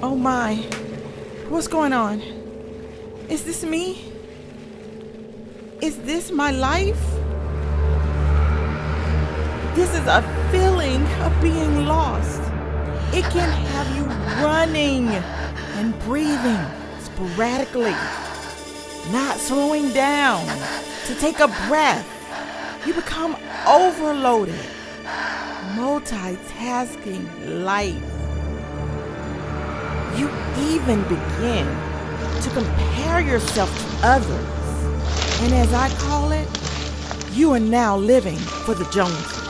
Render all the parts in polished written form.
Oh my, what's going on? Is this me? Is this my life? This is a feeling of being lost. It can have you running and breathing sporadically, not slowing down to take a breath. You become overloaded, multitasking life. You even begin to compare yourself to others. And as I call it, you are now living for the Joneses.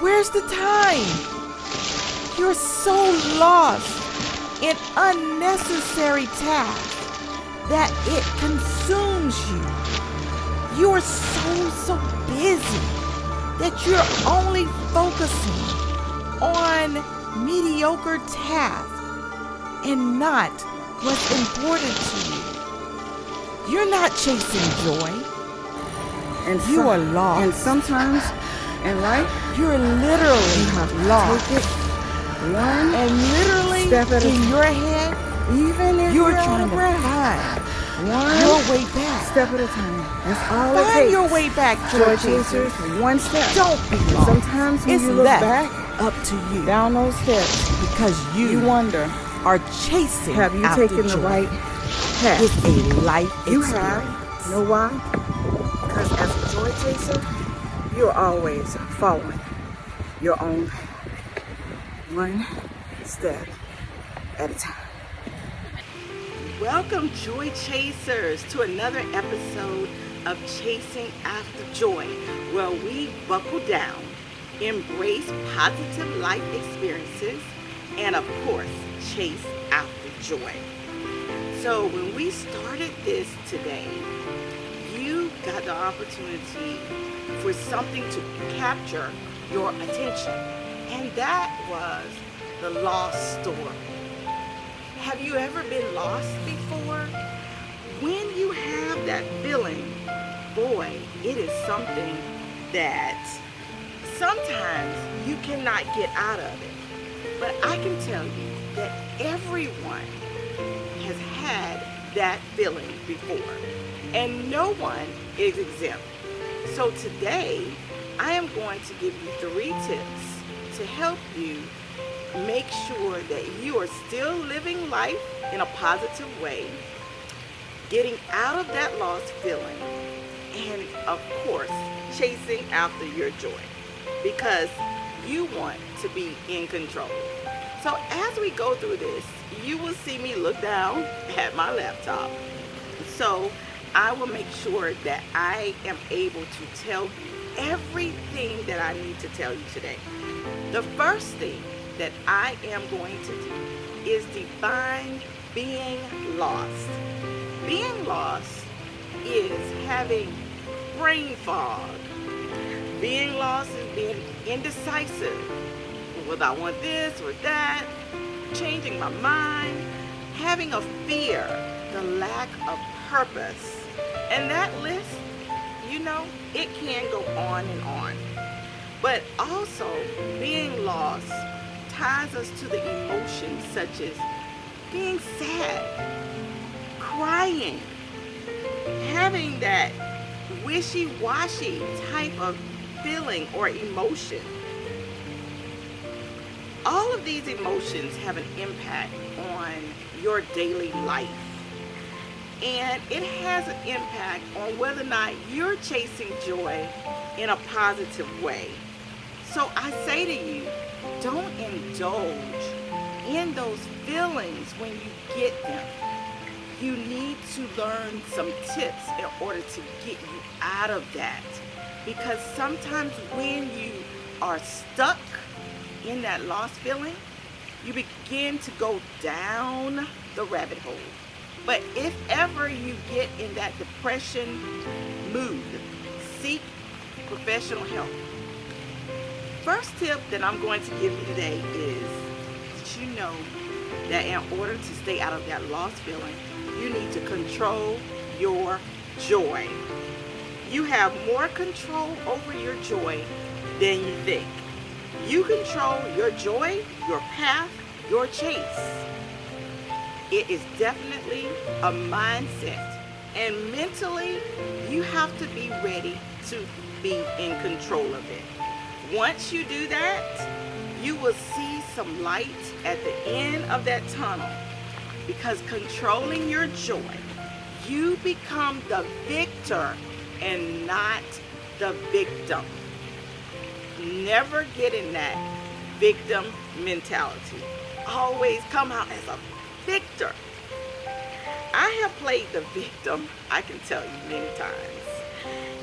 Where's the time? You're so lost in unnecessary tasks that it consumes you. You are so busy that you're only focusing on mediocre tasks and not what's important to you. You're not chasing joy. And You are lost. And sometimes in life, You're literally you have to lost. take it one And literally step at a in time. your head, Even if you're you're out trying of to breath. find One your way back. step at a time. That's all it Find takes. your way back, Joy joy chasers, chasers. one step. Don't be And lost. sometimes when It's you look left back up to you down those steps, because you you wonder, are chasing have you after taken the joy. right path? It's a life You experience. have. You know why? Because as a joy chaser, you're always following your own path. One step at a time. Welcome, Joy Chasers, to another episode of Chasing After Joy, where we buckle down, embrace positive life experiences, and of course, chase after joy. So when we started this today, you got the opportunity for something to capture your attention, and that was the lost story. Have you ever been lost before? When you have that feeling, boy, it is something that sometimes you cannot get out of it. But I can tell you that everyone has had that feeling before, and no one is exempt. So today, I am going to give you 3 tips to help you make sure that you are still living life in a positive way, getting out of that lost feeling, and of course, chasing after your joy, because you want to be in control. So as we go through this, you will see me look down at my laptop. So I will make sure that I am able to tell you everything that I need to tell you today. The first thing that I am going to do is define being lost. Being lost is having brain fog. Being lost is being indecisive. Whether I want this or that, changing my mind, having a fear, the lack of purpose. And that list, it can go on and on. But also, being lost ties us to the emotions such as being sad, crying, having that wishy-washy type of feeling or emotion. All of these emotions have an impact on your daily life. And it has an impact on whether or not you're chasing joy in a positive way. So I say to you, don't indulge in those feelings when you get them. You need to learn some tips in order to get you out of that. Because sometimes when you are stuck in that lost feeling, you begin to go down the rabbit hole. But if ever you get in that depression mood, seek professional help. First tip that I'm going to give you today is let you know that in order to stay out of that lost feeling, you need to control your joy. You have more control over your joy than you think. You control your joy, your path, your chase. It is definitely a mindset. And mentally, you have to be ready to be in control of it. Once you do that, you will see some light at the end of that tunnel. Because controlling your joy, you become the victor and not the victim. Never get in that victim mentality. Always come out as a victor. I have played the victim, I can tell you, many times.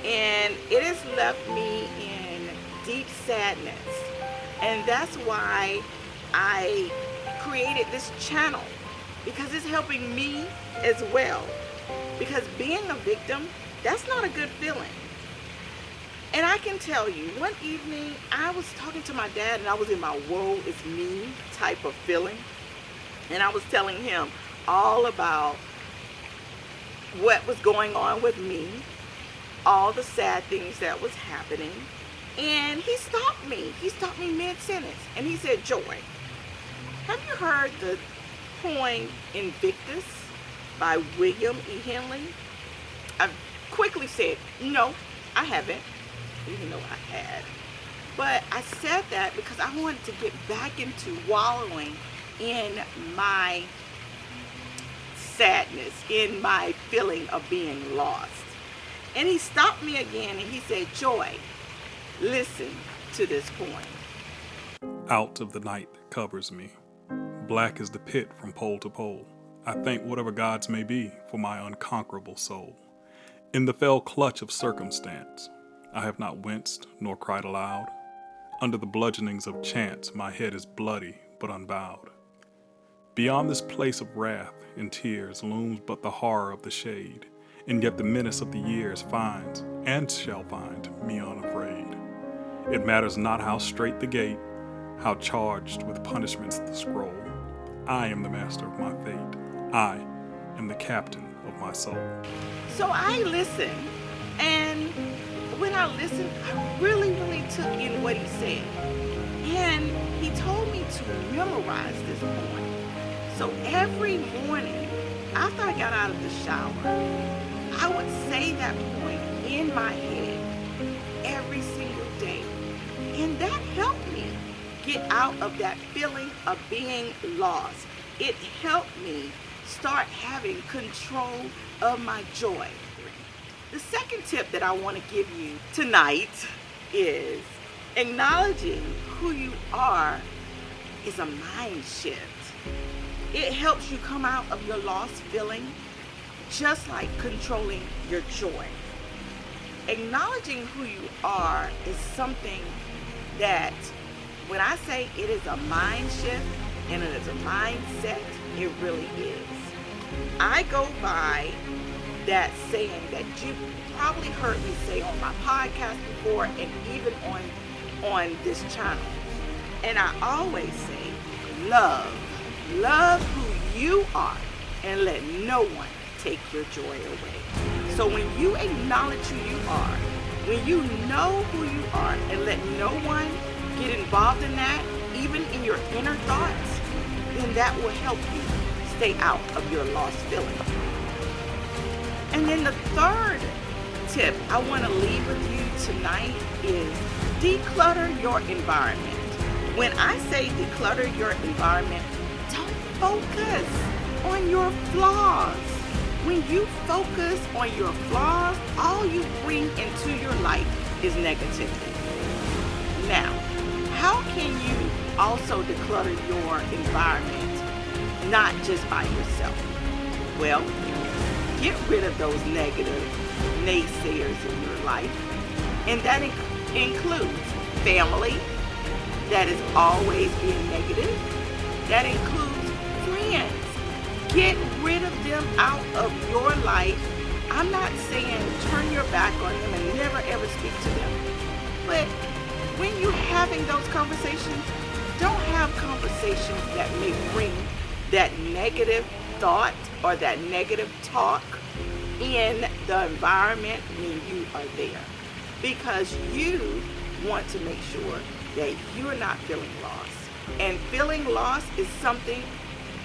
And it has left me in deep sadness. And that's why I created this channel, because it's helping me as well. Because being a victim, that's not a good feeling. And I can tell you, one evening I was talking to my dad and I was in my woe is me type of feeling. And I was telling him all about what was going on with me, all the sad things that was happening. And he stopped me. He stopped me mid-sentence. And he said, Joy, have you heard the poem Invictus by William E. Henley? I quickly said, no, I haven't, even though I had. But I said that because I wanted to get back into wallowing in my sadness, in my feeling of being lost. And he stopped me again and he said, Joy, listen to this poem. Out of the night that covers me, black is the pit from pole to pole. I thank whatever gods may be for my unconquerable soul. In the fell clutch of circumstance, I have not winced nor cried aloud. Under the bludgeonings of chance, my head is bloody but unbowed. Beyond this place of wrath and tears looms but the horror of the shade, and yet the menace of the years finds, and shall find, me unafraid. It matters not how straight the gate, how charged with punishments the scroll. I am the master of my fate. I am the captain of my soul. So I listened, and when I listened, I really took in what he said. And he told me to memorize this poem. So every morning, after I got out of the shower, I would say that poem in my head every single day. And that helped me get out of that feeling of being lost. It helped me start having control of my joy. The second tip that I want to give you tonight is acknowledging who you are is a mind shift. It helps you come out of your lost feeling, just like controlling your joy. Acknowledging who you are is something that, when I say it is a mind shift and it is a mindset, it really is. I go by that saying that you probably heard me say on my podcast before and even on this channel. And I always say, love who you are and let no one take your joy away. So when you acknowledge who you are, when you know who you are and let no one get involved in that, even in your inner thoughts, then that will help you stay out of your lost feeling. And then the third tip I want to leave with you tonight is declutter your environment. When I say declutter your environment, don't focus on your flaws. When you focus on your flaws, all you bring into your life is negativity. Now, how can you also declutter your environment, not just by yourself? Well, get rid of those negative naysayers in your life. And that includes family that is always being negative. That includes friends. Get rid of them out of your life. I'm not saying turn your back on them and never ever speak to them. But when you're having those conversations, Don't have conversations that may bring that negative thought or that negative talk in the environment when you are there, because you want to make sure that you're not feeling lost. And feeling lost is something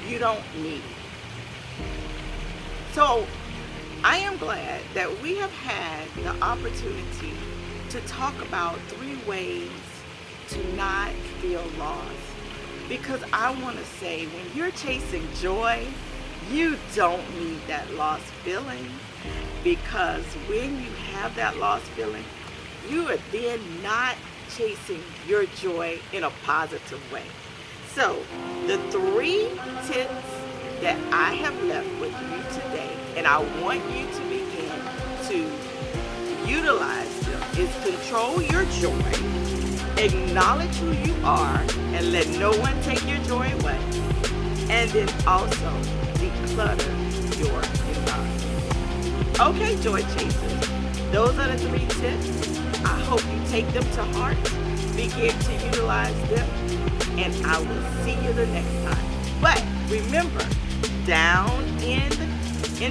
you don't need. So I am glad that we have had the opportunity to talk about 3 ways to not feel lost. Because I want to say, when you're chasing joy, you don't need that lost feeling. Because when you have that lost feeling, you are then not chasing your joy in a positive way. So the 3 tips that I have left with you today, and I want you to begin to utilize them, is control your joy, acknowledge who you are, and let no one take your joy away, and then also declutter your environment. Okay, joy chasers, those are the 3 tips. I hope you take them to heart, begin to utilize them, and I will see you the next time. But remember, down in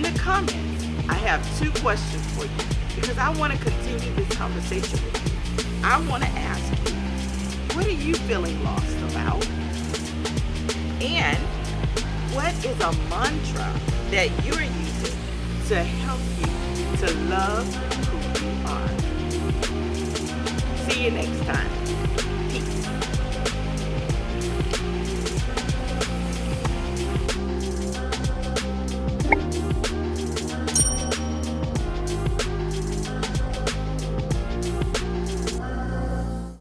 the comments, I have 2 questions for you, because I want to continue this conversation with you. I want to ask you, what are you feeling lost about? And what is a mantra that you're using to help you to love who you are? See you next time.